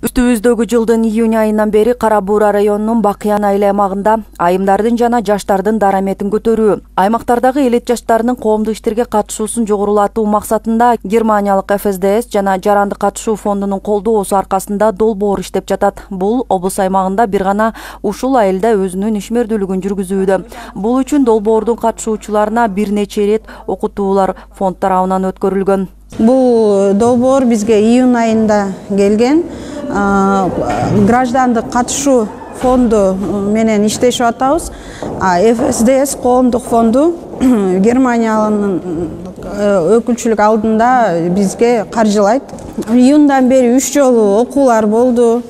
Үстүбүздөгү жылдын июнь айынан бери Кара Буура районунун Бакыян айыл аймагында айымдардын жана жаштардын дараметин көтөрүү, аймактардагы элет жаштарынын коомдук иштерге катышуусун жогорулатуу максатында Германиялык ФСДС жана Жаранды катышуу фондунун колдоосу аркасында долбоор иштеп жатат. Бул облус аймагында бир гана ушул айылда өзүнүн ишмердүүлүгүн жүргүзүүдө. Бул үчүн долбоордун катышуучуларына бир нече ирет окутуулар фонд тарабынан өткөрүлгөн. Бул долбоор бизге июнь айында келген. Граждандык катышуу фонду менен иштешип атабыз. ФСДС коомдук фонду Германиянын өкүлчүлүк алдында бизге каржылайт. Июндан бери 3 жолу окуулар болду.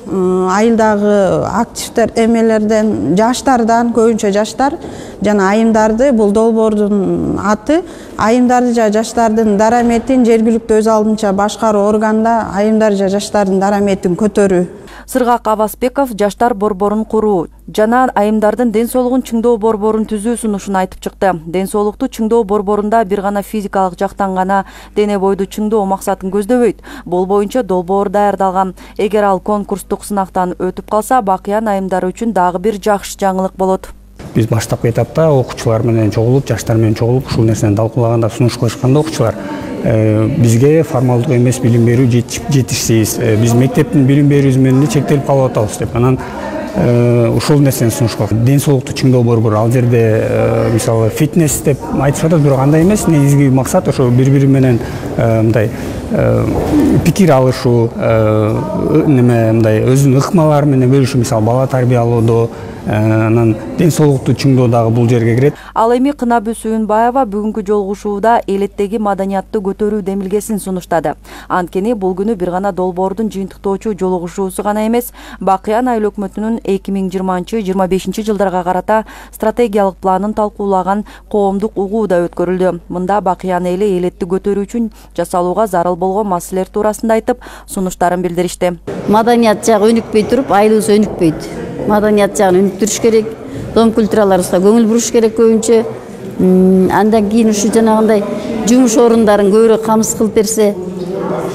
Айылдагы активдер эмелерден, жаштардан, көбүнчө жаштар жана айымдарды, бул долбоордун аты айымдарды жана жаштардын дараметин жергиликтүү өз алдынча башкаруу органда айымдар жана жаштардын дараметин көтөрүү. Сыргак Абасбеков жаштар борборун куруу жана айымдардын ден соолугун чыңдоо борборун түзүү сунушун айтып чыкты. Ден соолукту чыңдоо борборунда бир гана физикалык жактан гана дене бойду чыңдоо максатын көздөбөйт. Бул боюнча долбоор даярдалган. Эгер ал конкурстук сынактан өтүп калса, Бакыян айымдары үчүн дагы бир жакшы жаңылык болот. Биз баштапкы этапта окуучулар менен чогулуп, жаштар менен чогулуп, ушул нерсени талкуулаганда, сунуш коюшканда окуучулар бизге формалдык эмес билим берүү жетишсиз. Биз мектептин билим берүүсү менен чектелип калып атабыз деп. Анан ушул нерсени сунуштук. Ден соолукту чыңдоо борбору ал жерде мисалы фитнес деп айтып атат, бирок андай эмес. Негизги максат ошо бири-бири менен мындай пикир алышуу, мындай өзүнүн ыкмалары менен бөлүшүү, мисалы бала тарбиялоодо, анан ден соолукту чыңдоо дагы бул жерге кирет. Ал эми Кынабү Сүйүнбаева бүгүнкү жолугушууда элеттеги маданиятты көтөрүү демилгесин сунуштады. Анткени бул күнү бир гана долбоордун жыйынтыктоочу жолугушуусу гана эмес, Бакыян айыл өкмөтүнүн 2020-25 жылдарга карата стратегиялык планын талкуулаган коомдук угуу да өткөрүлдү. Мында Бакыян эли элетти көтөрүү үчүн жасалууга зарыл болгон маселелер туурасында айтып, сунуштарын билдиришти. Маданият жагы өнүкпөй туруп, айылыбыз өнүкпөйт. Маданият жагын өнүктүрүш керек, дом культураларыбызга көңүл буруш керек көбүнчө. Андан кийин ушу жанагындай жумуш орундарын көбүрөөк камсыз кылып берсе,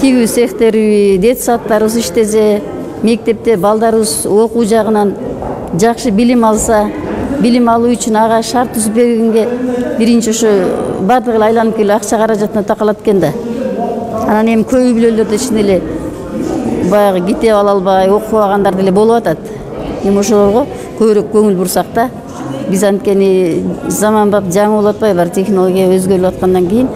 тигүү цехтери, детсадтарыбыз иштесе, мектепте балдарыбыз окуу жагынан жакшы билим алса, билим алуу үчүн ага шарт түзүп бергенге биринчи ушу бардыгы эле айланып келип акча каражатына такалат экен да. Анан эми көп үй бүлөлөрдө чын эле баягы китеп ала албай окубагандар деле болуп атат. Эми ошолорго көбүрөөк көңүл бурсак да, биз анткени заманбап жаңы болуп атпайбы, бар технология өзгөрүп аткандан кийин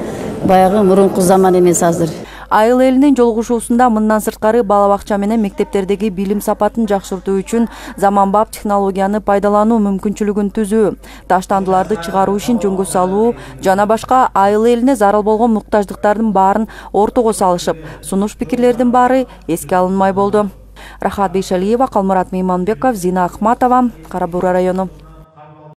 баягы мурунку заман эмес азыр. Айыл элинин жолугушуусунда мындан сырткары бала бакча менен мектептердеги билим сапатын жакшыртуу үчүн заманбап технологияны пайдалануу мүмкүнчүлүгүн түзүү, таштандыларды чыгаруу ишин жөнгө салуу жана башка айыл элине зарыл болгон муктаждыктардын баарын ортого салышып, сунуш пикирлердин баары эске алынмай болду. Рахат Бейшалиева, Калмурат Мейманбеков, Зина Ахматова, Кара Буура району.